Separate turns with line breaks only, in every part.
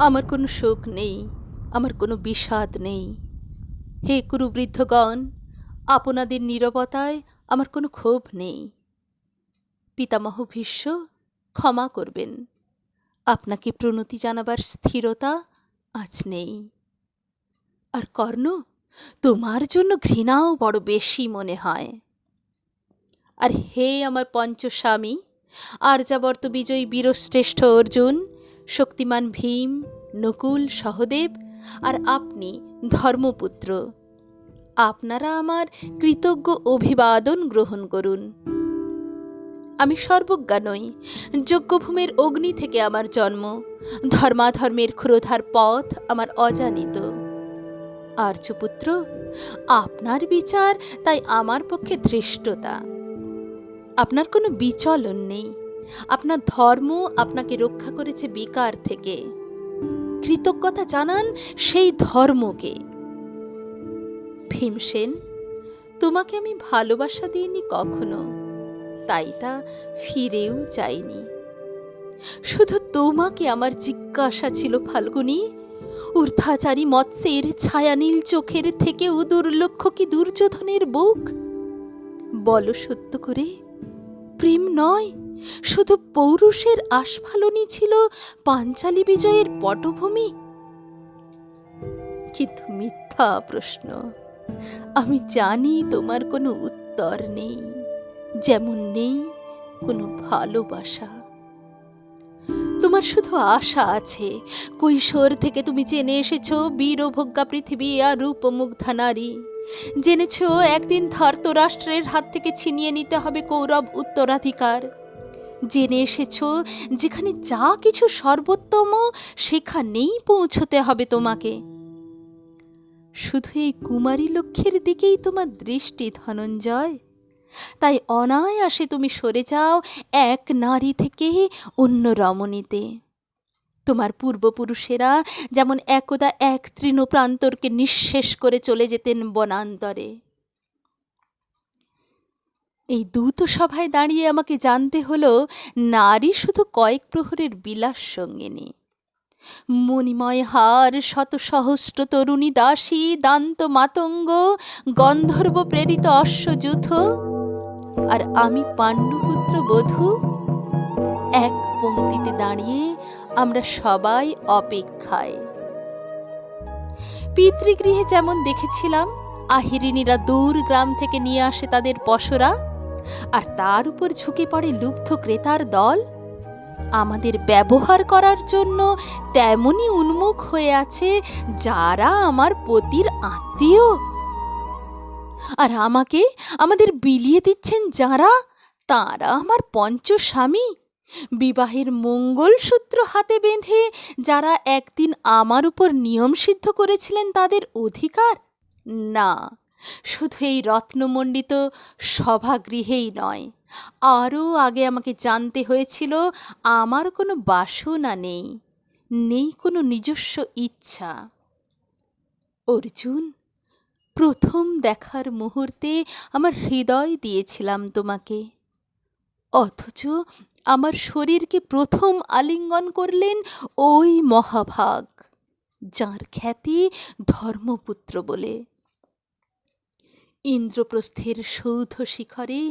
আমার কোনো শোক নেই, আমার কোনো বিষাদ নেই। হে কুরুবৃদ্ধগণ, আপনাদের নীরবতায় আমার কোনো ক্ষোভ নেই। পিতামহ ভীষ্ম, ক্ষমা করবেন, আপনাকে প্রণতি জানাবার স্থিরতা আজ নেই। আর কর্ণ, তোমার জন্য ঘৃণাও বড় বেশি মনে হয়। আর হে আমার পঞ্চস্বামী, আর্যাবর্ত বিজয়ী বীরশ্রেষ্ঠ অর্জুন, শক্তিমান ভীম, নকুল, সহদেব আর আপনি ধর্মপুত্র, আপনারা আমার কৃতজ্ঞ অভিবাদন গ্রহণ করুন। আমি সর্বজ্ঞা নই, যজ্ঞভূমির অগ্নি থেকে আমার জন্ম, ধর্মাধর্মের ক্ষুরোধার পথ আমার অজানিত। আর্যপুত্র, আপনার বিচার তাই আমার পক্ষে ধৃষ্টতা। আপনার কোনো বিচলন নেই, আপনার ধর্ম আপনাকে রক্ষা করেছে বিকার থেকে। কৃতজ্ঞতা জানান সেই ধর্মকে। ভীমসেন, তোমাকে আমি ভালোবাসা দিইনি কখনো, তাই তা ফিরেও চাইনি। শুধু তোমাকে আমার জিজ্ঞাসা ছিল ফাল্গুনী, ঊর্ধ্বাচারী মৎস্যের ছায়ানীল চোখের থেকেও দুর্লক্ষ কি দুর্যোধনের বুক? বলো সত্য করে, প্রেম নয়, শুধু পৌরুষের আস্ফালনই ছিল পাঞ্চালী বিজয়ের পটভূমি? কিন্তু মিথ্যা প্রশ্ন। আমি জানি তোমার কোনো উত্তর নেই, যেমন নেই কোনো ভালোবাসা। তোমার শুধু আশা আছে। কৈশোর থেকে তুমি জেনে এসেছ বীরভোগ্যা পৃথিবী আর রূপমুগ্ধা নারী। জেনেছ একদিন ধৃতরাষ্ট্রের হাত থেকে ছিনিয়ে নিতে হবে কৌরব উত্তরাধিকার। জেনে এসেছ যেখানে যা কিছু সর্বোত্তম সেখানেই পৌঁছতে হবে তোমাকে। শুধু এই কুমারী লক্ষ্যের দিকেই তোমার দৃষ্টি ধনঞ্জয়, তাই অনায়াসে তুমি সরে যাও এক নারী থেকে অন্য রমণীতে। তোমার পূর্বপুরুষেরা যেমন একদা এক তৃণপ্রান্তরকে নিঃশেষ করে চলে যেতেন বনান্তরে। এই দূত সভায় দাঁড়িয়ে আমাকে জানতে হলো নারী শুধু কয়েক প্রহরের বিলাস সঙ্গিনী। মণিময় হার, শত সহস্র তরুণী দাসী, দান্ত মাতঙ্গ, গন্ধর্ব প্রেরিত অশ্বযূথ, আর আমি পাণ্ডুপুত্র বধূ। এক পংক্তিতে দাঁড়িয়ে আমরা সবাই অপেক্ষায়। পিতৃগৃহে যেমন দেখেছিলাম আহিরিনীরা দূর গ্রাম থেকে নিয়ে আসে তাদের পসরা, আর তার উপর ঝুঁকে পড়ে লুব্ধ ক্রেতার দল, আমাদের ব্যবহার করার জন্য তেমনি উন্মুখ হয়ে আছে যারা আমার পতির আত্মীয়। আর আমাকে আমাদের বিলিয়ে দিচ্ছেন যারা, তারা আমার পঞ্চস্বামী। বিবাহের মঙ্গলসূত্র হাতে বেঁধে যারা একদিন আমার উপর নিয়ম সিদ্ধ করেছিলেন তাদের অধিকার। না, শুধু এই রত্নমণ্ডিত সভাগৃহেই নয়, আরও আগে আমাকে জানতে হয়েছিল আমার কোনো বাসনা নেই, নেই কোনো নিজস্ব ইচ্ছা। অর্জুন, প্রথম দেখার মুহূর্তে আমার হৃদয় দিয়েছিলাম তোমাকে, অথচ আমার শরীরকে প্রথম আলিঙ্গন করলেন ওই মহাভাগ, যার খ্যাতি ধর্মপুত্র বলে। ইন্দ্রপ্রস্থের সৌধ শিখরে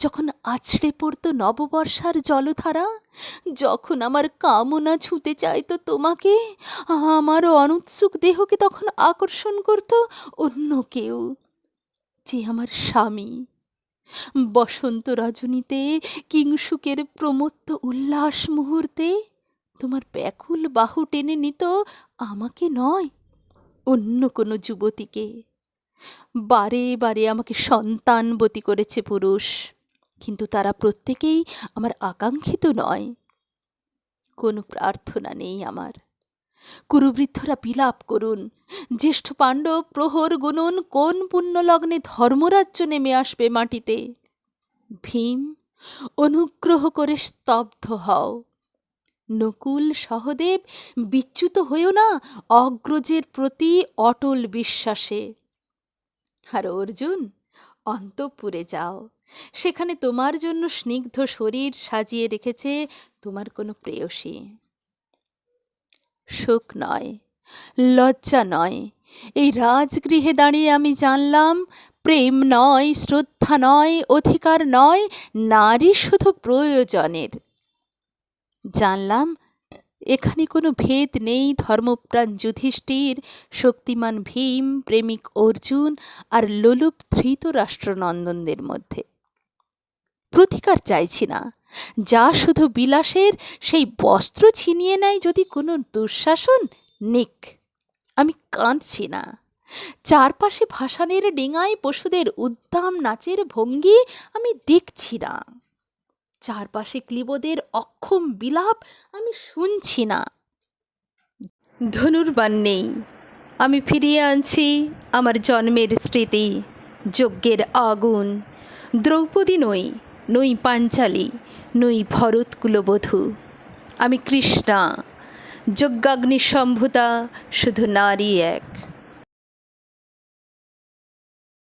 যখন আছড়ে পড়ত নববর্ষার জলধারা, যখন আমার কামনা ছুঁতে চাইতো তোমাকে, আমার অনুৎসুক দেহকে তখন আকর্ষণ করত অন্য কেউ, যে আমার স্বামী। বসন্ত রজনীতে, কিংসুকের প্রমত্ত উল্লাস মুহূর্তে তোমার ব্যাকুল বাহু টেনে নিত আমাকে নয়, অন্য কোনো যুবতীকে। বারে বারে আমাকে সন্তানবতী করেছে পুরুষ, কিন্তু তারা প্রত্যেকেই আমার আকাঙ্ক্ষিত নয়। কোনো প্রার্থনা নেই আমার। কুরুবৃদ্ধরা বিলাপ করুন, জ্যেষ্ঠ পাণ্ডব প্রহর গুনুন কোন পুণ্যলগ্নে ধর্মরাজ্য নেমে আসবে মাটিতে। ভীম, অনুগ্রহ করে স্তব্ধ হও। নকুল, সহদেব, বিচ্যুত হইও না অগ্রজের প্রতি অটল বিশ্বাসে। আর অর্জুন, অন্তঃপুরে যাও, সেখানে তোমার জন্য স্নিগ্ধ শরীর সাজিয়ে রেখেছে তোমার কোনো প্রেয়সী। শোক নয়, লজ্জা নয়। এই রাজগৃহে দাঁড়িয়ে আমি জানলাম, প্রেম নয়, শ্রদ্ধা নয়, অধিকার নয়, নারী শুধু প্রয়োজনের। জানলাম এখানে কোনো ভেদ নেই ধর্মপ্রাণ যুধিষ্ঠির, শক্তিমান ভীম, প্রেমিক অর্জুন আর লোলুপ ধৃতরাষ্ট্রনন্দনদের মধ্যে। প্রতিকার চাইছি না, যা শুধু বিলাসের সেই বস্ত্র ছিনিয়ে নেয় যদি কোনো দুঃশাসন, নিক। আমি কাঁদছি না। চারপাশে ভাসানের ডিঙায় পশুদের উদ্দাম নাচের ভঙ্গি আমি দেখছি না। চারপাশে ক্লীবদের অক্ষম বিলাপ আমি শুনছি না। ধনুর্বাণ নেই, আমি ফিরিয়ে আনছি আমার জন্মের স্মৃতি, যজ্ঞের আগুন। দ্রৌপদী নই, নই পাঞ্চালী, নই ভরত কুলবধূ। আমি কৃষ্ণা, যজ্ঞাগ্নি সম্ভূতা, শুধু নারী এক।